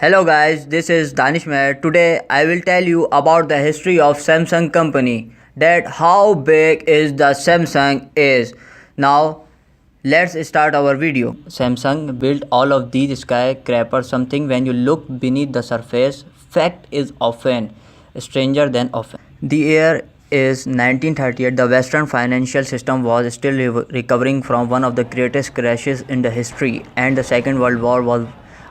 Hello guys, this is Danish Meher. Today I will tell you about the history of Samsung company. That how big is the Samsung is. Now let's start our video. Samsung built all of these skyscrapers something when you look beneath the surface. Fact is often stranger than often. The year is 1938. The Western financial system was still recovering from one of the greatest crashes in the history, and the Second World War was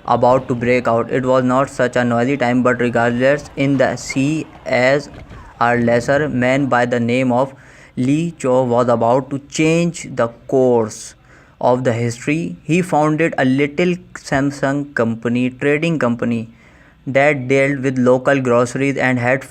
about to break out. It was not such a noisy time, but regardless, in the sea, as a lesser man by the name of Lee Cho was about to change the course of the history. He founded a little Samsung company, trading company, that dealt with local groceries and had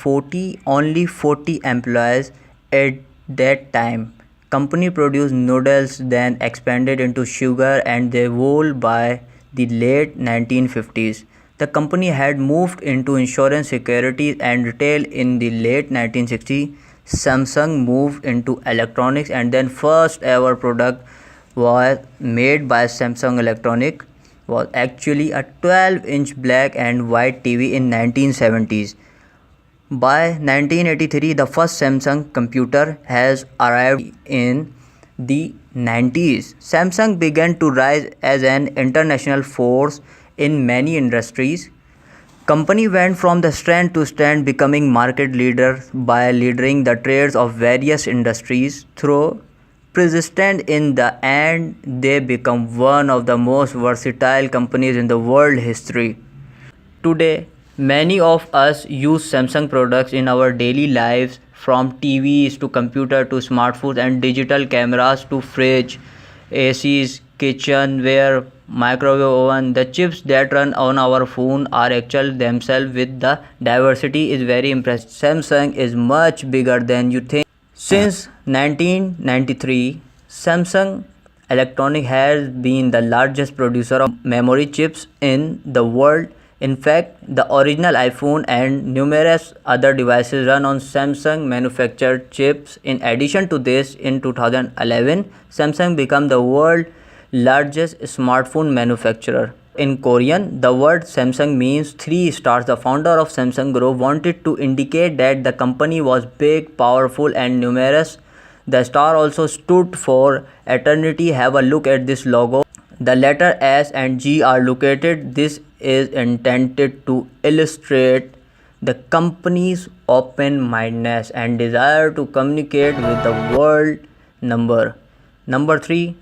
only 40 employees at that time. Company produced noodles, then expanded into sugar and the wool by the late 1950s. The company had moved into insurance, securities and retail in the late 1960s. Samsung moved into electronics, and then first ever product was made by Samsung Electronic was actually a 12-inch black and white TV in 1970s. By 1983, the first Samsung computer has arrived in the 90s. Samsung began to rise as an international force in many industries. Company went from the strength to strength, becoming market leader by leading the trades of various industries. Through persistent in the end, they become one of the most versatile companies in the world history. Today, many of us use Samsung products in our daily lives, from TVs to computer to smartphones and digital cameras to fridge, ACs, kitchenware, microwave oven. The chips that run on our phone are actual themselves. With the diversity is very impressive. Samsung is much bigger than you think. Since 1993, Samsung Electronics has been the largest producer of memory chips in the world. In fact, the original iPhone and numerous other devices run on Samsung manufactured chips. In addition to this, in 2011, Samsung became the world's largest smartphone manufacturer. In Korean, the word Samsung means 3 stars. The founder of Samsung Group wanted to indicate that the company was big, powerful and numerous. The star also stood for eternity. Have a look at this logo. The letter S and G are located. This is intended to illustrate the company's open-mindedness and desire to communicate with the world. Number 3.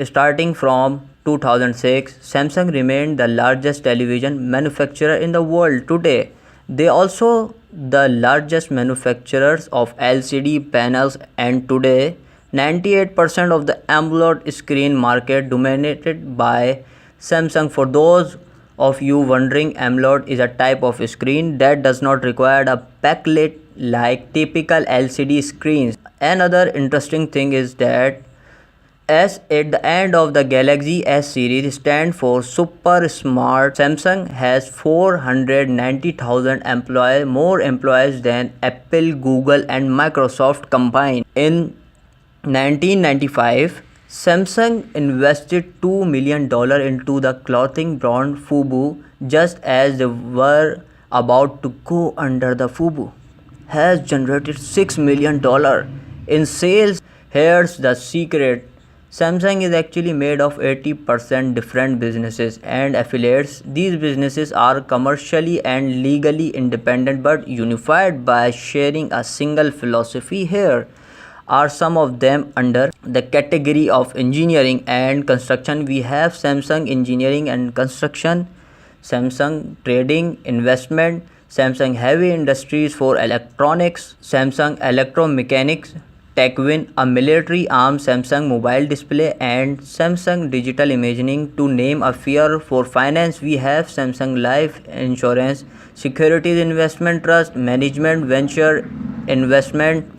Starting from 2006, Samsung remained the largest television manufacturer in the world. Today, they also the largest manufacturers of LCD panels, and today 98% of the AMOLED screen market dominated by Samsung. For those of you wondering, AMOLED is a type of screen that does not require a backlit like typical LCD screens. Another interesting thing is that S at the end of the Galaxy S series stands for Super Smart. Samsung has 490,000 employees, more employees than Apple, Google and Microsoft combined. In 1995, Samsung invested $2 million into the clothing brand Fubu just as they were about to go under. The Fubu has generated $6 million in sales. Here's the secret. Samsung is actually made of 80% different businesses and affiliates. These businesses are commercially and legally independent but unified by sharing a single philosophy. Here are some of them under the category of engineering and construction. We have Samsung Engineering and Construction, Samsung Trading Investment, Samsung Heavy Industries for Electronics, Samsung Electromechanics, TechWin, a military arm, Samsung Mobile Display and Samsung Digital Imaging, to name a few. For finance, we have Samsung Life Insurance, Securities Investment Trust, Management Venture Investment.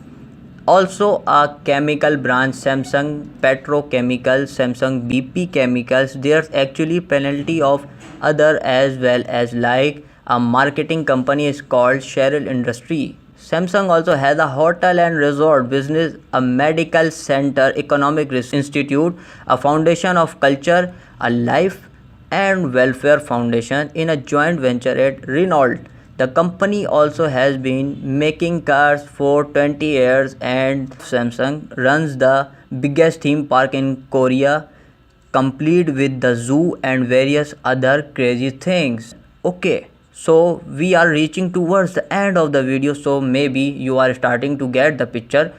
Also a chemical branch, Samsung Petrochemicals, Samsung BP Chemicals. There's actually plenty of other as well, as like a marketing company is called Cheryl Industry. Samsung also has a hotel and resort business, a medical center, economic research institute, a foundation of culture, a life and Welfare Foundation in a joint venture at Renault. The company also has been making cars for 20 years, and Samsung runs the biggest theme park in Korea, complete with the zoo and various other crazy things. Okay, so we are reaching towards the end of the video, so maybe you are starting to get the picture.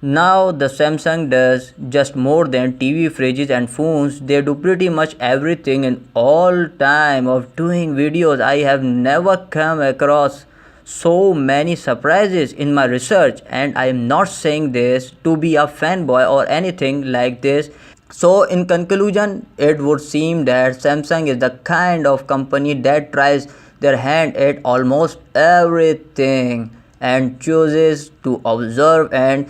Now the Samsung does just more than TV, fridges and phones. They do pretty much everything. In all time of doing videos, I have never come across so many surprises in my research, and I am not saying this to be a fanboy or anything like this. So in conclusion, it would seem that Samsung is the kind of company that tries their hand at almost everything and chooses to observe and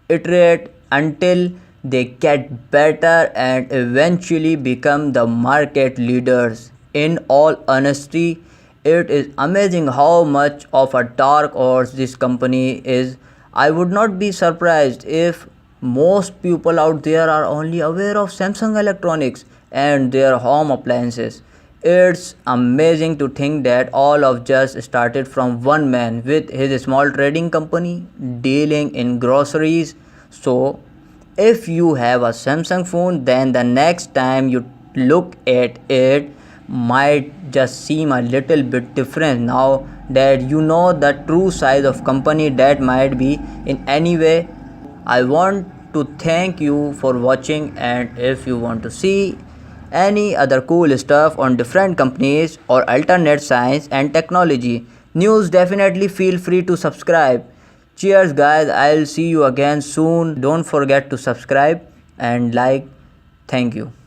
iterate until they get better and eventually become the market leaders. In all honesty, it is amazing how much of a dark horse this company is. I would not be surprised if most people out there are only aware of Samsung Electronics and their home appliances. It's amazing to think that all of just started from one man with his small trading company dealing in groceries. So, if you have a Samsung phone, then the next time you look at it might just seem a little bit different. Now that you know the true size of company that might be in any way, I want to thank you for watching, and if you want to see any other cool stuff on different companies or alternate science and technology news, definitely feel free to subscribe. Cheers guys, I'll see you again soon. Don't forget to subscribe and like. Thank you.